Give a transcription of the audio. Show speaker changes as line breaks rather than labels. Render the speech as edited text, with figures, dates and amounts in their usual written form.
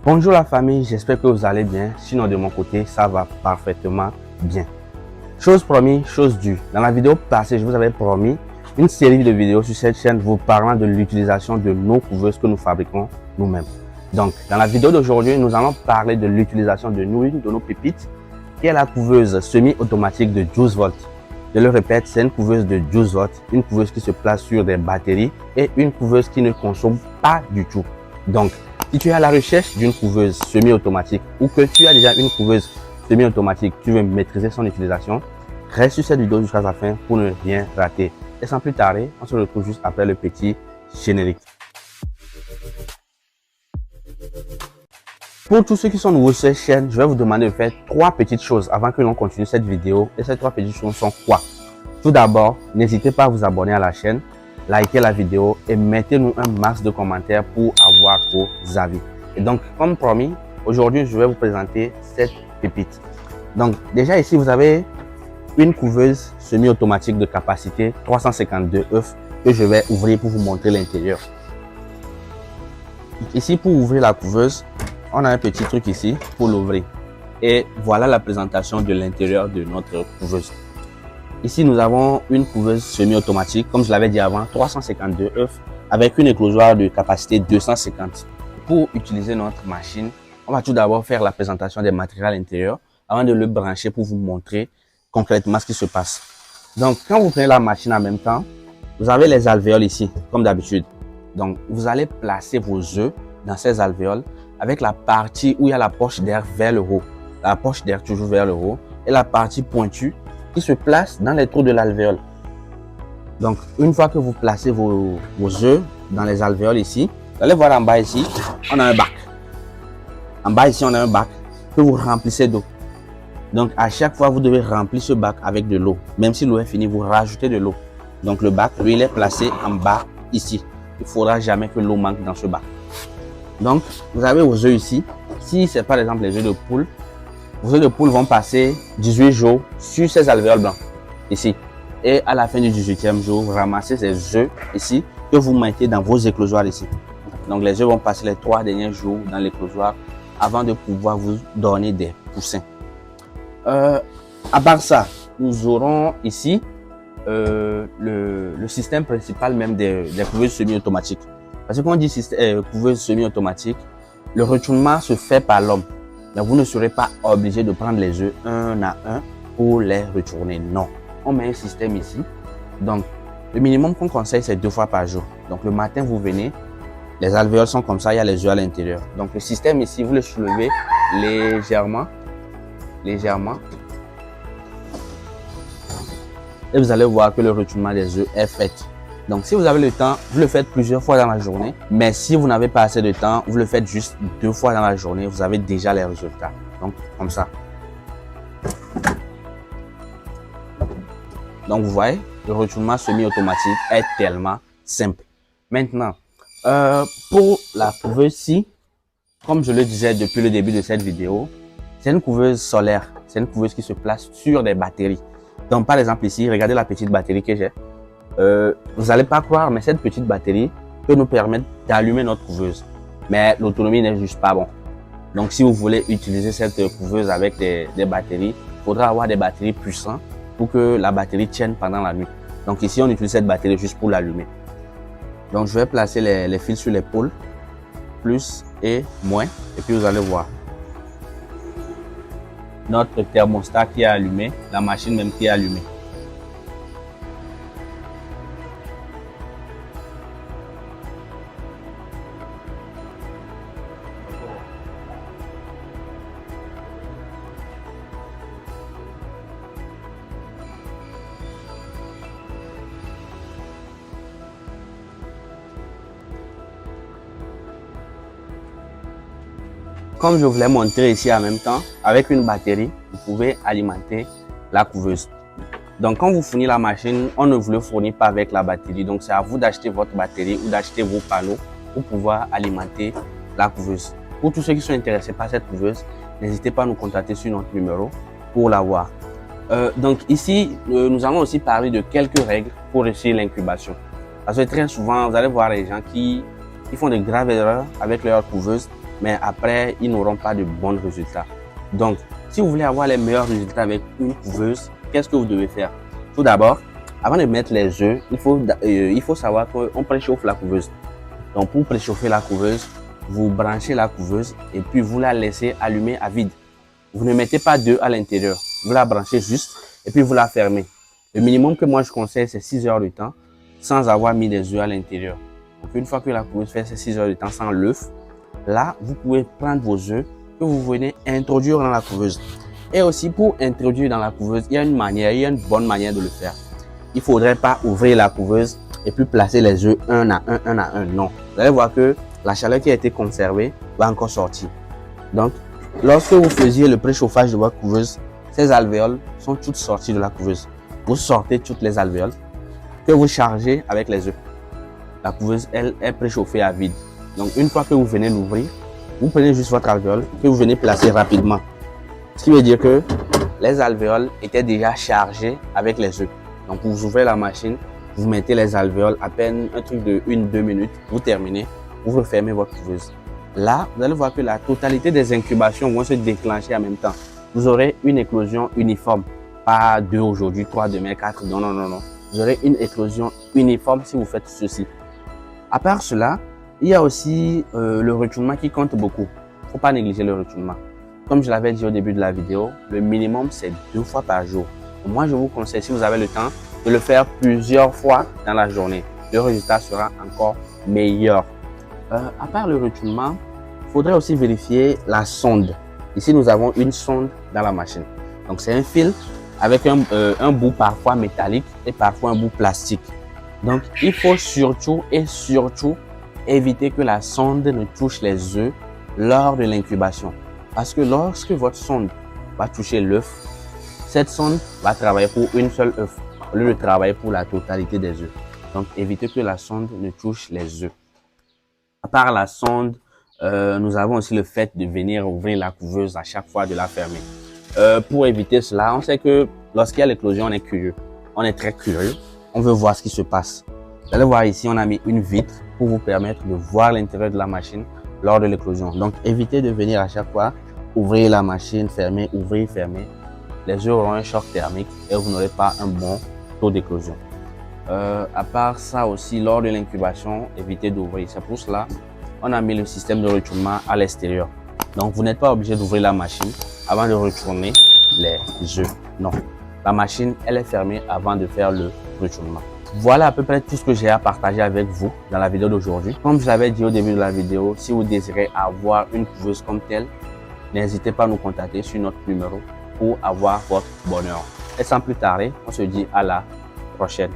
Bonjour la famille, j'espère que vous allez bien. Sinon de mon côté, ça va parfaitement bien. Chose promise, chose due. Dans la vidéo passée, je vous avais promis une série de vidéos sur cette chaîne vous parlant de l'utilisation de nos couveuses que nous fabriquons nous-mêmes. Donc, dans la vidéo d'aujourd'hui, nous allons parler de l'utilisation de l'une de nos pépites, qui est la couveuse semi-automatique de 12 volts. Je le répète, c'est une couveuse de 12 volts, une couveuse qui se place sur des batteries et une couveuse qui ne consomme pas du tout. Donc, si tu es à la recherche d'une couveuse semi-automatique ou que tu as déjà une couveuse semi-automatique, tu veux maîtriser son utilisation, reste sur cette vidéo jusqu'à la fin pour ne rien rater. Et sans plus tarder, on se retrouve juste après le petit générique. Pour tous ceux qui sont nouveaux sur cette chaîne, je vais vous demander de faire 3 petites choses avant que l'on continue cette vidéo. Et ces 3 petites choses sont quoi? Tout d'abord, n'hésitez pas à vous abonner à la chaîne, likez la vidéo et mettez-nous un max de commentaires pour avoir vos avis. Et donc, comme promis, aujourd'hui, je vais vous présenter cette pépite. Donc, déjà ici, vous avez une couveuse semi-automatique de capacité 352 œufs que je vais ouvrir pour vous montrer l'intérieur. Ici, pour ouvrir la couveuse, on a un petit truc ici pour l'ouvrir. Et voilà la présentation de l'intérieur de notre couveuse. Ici, nous avons une couveuse semi-automatique, comme je l'avais dit avant, 352 œufs avec une éclosoire de capacité 250. Pour utiliser notre machine, on va tout d'abord faire la présentation des matériaux à l'intérieur avant de le brancher pour vous montrer concrètement ce qui se passe. Donc, quand vous prenez la machine en même temps, vous avez les alvéoles ici, comme d'habitude. Donc, vous allez placer vos œufs dans ces alvéoles avec la partie où il y a la poche d'air vers le haut. La poche d'air toujours vers le haut et la partie pointue qui se place dans les trous de l'alvéole. Donc, une fois que vous placez vos œufs dans les alvéoles ici, vous allez voir en bas ici, on a un bac. En bas ici, on a un bac que vous remplissez d'eau. Donc, à chaque fois, vous devez remplir ce bac avec de l'eau. Même si l'eau est finie, vous rajoutez de l'eau. Donc, le bac, lui, il est placé en bas ici. Il ne faudra jamais que l'eau manque dans ce bac. Donc, vous avez vos œufs ici. Si c'est par exemple les œufs de poule, vos œufs de poule vont passer 18 jours sur ces alvéoles blancs, ici. Et à la fin du 18e jour, vous ramassez ces œufs ici que vous mettez dans vos éclosoirs ici. Donc, les œufs vont passer les 3 derniers jours dans l'éclosoir avant de pouvoir vous donner des poussins. À part ça, nous aurons ici le système principal même des couveuses semi-automatiques. Parce que quand on dit couveuse semi-automatique, le retournement se fait par l'homme. Donc, vous ne serez pas obligé de prendre les œufs un à un pour les retourner. Non. On met un système ici. Donc, le minimum qu'on conseille, c'est 2 fois par jour. Donc, le matin, vous venez. Les alvéoles sont comme ça, il y a les œufs à l'intérieur. Donc, le système ici, vous le soulevez légèrement. Et vous allez voir que le retournement des œufs est fait. Donc, si vous avez le temps, vous le faites plusieurs fois dans la journée. Mais si vous n'avez pas assez de temps, vous le faites juste 2 fois dans la journée. Vous avez déjà les résultats. Donc, comme ça. Donc, vous voyez, le retournement semi-automatique est tellement simple. Maintenant, pour la couveuse-ci, comme je le disais depuis le début de cette vidéo, c'est une couveuse solaire. C'est une couveuse qui se place sur des batteries. Donc, par exemple ici, regardez la petite batterie que j'ai. Vous n'allez pas croire, mais cette petite batterie peut nous permettre d'allumer notre couveuse. Mais l'autonomie n'est juste pas bon. Donc, si vous voulez utiliser cette couveuse avec des batteries, il faudra avoir des batteries puissantes pour que la batterie tienne pendant la nuit. Donc, ici, on utilise cette batterie juste pour l'allumer. Donc, je vais placer les fils sur les pôles, plus et moins, et puis vous allez voir. Notre thermostat qui est allumé, la machine même qui est allumée. Comme je vous l'ai montré ici en même temps, avec une batterie, vous pouvez alimenter la couveuse. Donc, quand vous fournissez la machine, on ne vous le fournit pas avec la batterie. Donc, c'est à vous d'acheter votre batterie ou d'acheter vos panneaux pour pouvoir alimenter la couveuse. Pour tous ceux qui sont intéressés par cette couveuse, n'hésitez pas à nous contacter sur notre numéro pour l'avoir. Donc, ici, nous allons aussi parler de quelques règles pour réussir l'incubation. Parce que très souvent, vous allez voir les gens qui font de graves erreurs avec leur couveuse mais après, ils n'auront pas de bons résultats. Donc, si vous voulez avoir les meilleurs résultats avec une couveuse, qu'est-ce que vous devez faire? Tout d'abord, avant de mettre les œufs, il faut savoir qu'on préchauffe la couveuse. Donc, pour préchauffer la couveuse, vous branchez la couveuse et puis vous la laissez allumer à vide. Vous ne mettez pas d'œufs à l'intérieur. Vous la branchez juste et puis vous la fermez. Le minimum que moi je conseille, c'est 6 heures de temps sans avoir mis des œufs à l'intérieur. Donc, une fois que la couveuse fait ces 6 heures de temps sans l'œuf, là, vous pouvez prendre vos œufs que vous venez introduire dans la couveuse. Et aussi, pour introduire dans la couveuse, il y a une bonne manière de le faire. Il ne faudrait pas ouvrir la couveuse et puis placer les œufs un à un. Non. Vous allez voir que la chaleur qui a été conservée va encore sortir. Donc, lorsque vous faisiez le préchauffage de votre couveuse, ces alvéoles sont toutes sorties de la couveuse. Vous sortez toutes les alvéoles que vous chargez avec les œufs. La couveuse, elle, est préchauffée à vide. Donc, une fois que vous venez l'ouvrir, vous prenez juste votre alvéole que vous venez placer rapidement. Ce qui veut dire que les alvéoles étaient déjà chargées avec les œufs. Donc, vous ouvrez la machine, vous mettez les alvéoles à peine un truc de 1-2 minutes, vous terminez, vous refermez votre couveuse. Là, vous allez voir que la totalité des incubations vont se déclencher en même temps. Vous aurez une éclosion uniforme. Pas 2 aujourd'hui, 3 demain, 4. Non, non, non, non. Vous aurez une éclosion uniforme si vous faites ceci. À part cela, il y a aussi le retournement qui compte beaucoup. Il ne faut pas négliger le retournement. Comme je l'avais dit au début de la vidéo, le minimum c'est 2 fois par jour. Moi, je vous conseille, si vous avez le temps, de le faire plusieurs fois dans la journée. Le résultat sera encore meilleur. À part le retournement, il faudrait aussi vérifier la sonde. Ici, nous avons une sonde dans la machine. Donc, c'est un fil avec un bout parfois métallique et parfois un bout plastique. Donc, il faut surtout éviter que la sonde ne touche les œufs lors de l'incubation. Parce que lorsque votre sonde va toucher l'œuf, cette sonde va travailler pour une seule œuf au lieu de travailler pour la totalité des œufs. Donc, évitez que la sonde ne touche les œufs. À part la sonde, nous avons aussi le fait de venir ouvrir la couveuse à chaque fois de la fermer. Pour éviter cela, on sait que lorsqu'il y a l'éclosion, on est curieux. On est très curieux. On veut voir ce qui se passe. Vous allez voir ici, on a mis une vitre pour vous permettre de voir l'intérieur de la machine lors de l'éclosion. Donc, évitez de venir à chaque fois ouvrir la machine, fermer, ouvrir, fermer. Les œufs auront un choc thermique et vous n'aurez pas un bon taux d'éclosion. À part ça aussi, lors de l'incubation, évitez d'ouvrir. C'est pour cela on a mis le système de retournement à l'extérieur. Donc, vous n'êtes pas obligé d'ouvrir la machine avant de retourner les œufs. Non, la machine, elle est fermée avant de faire le retournement. Voilà à peu près tout ce que j'ai à partager avec vous dans la vidéo d'aujourd'hui. Comme je l'avais dit au début de la vidéo, si vous désirez avoir une couveuse comme telle, n'hésitez pas à nous contacter sur notre numéro pour avoir votre bonheur. Et sans plus tarder, on se dit à la prochaine.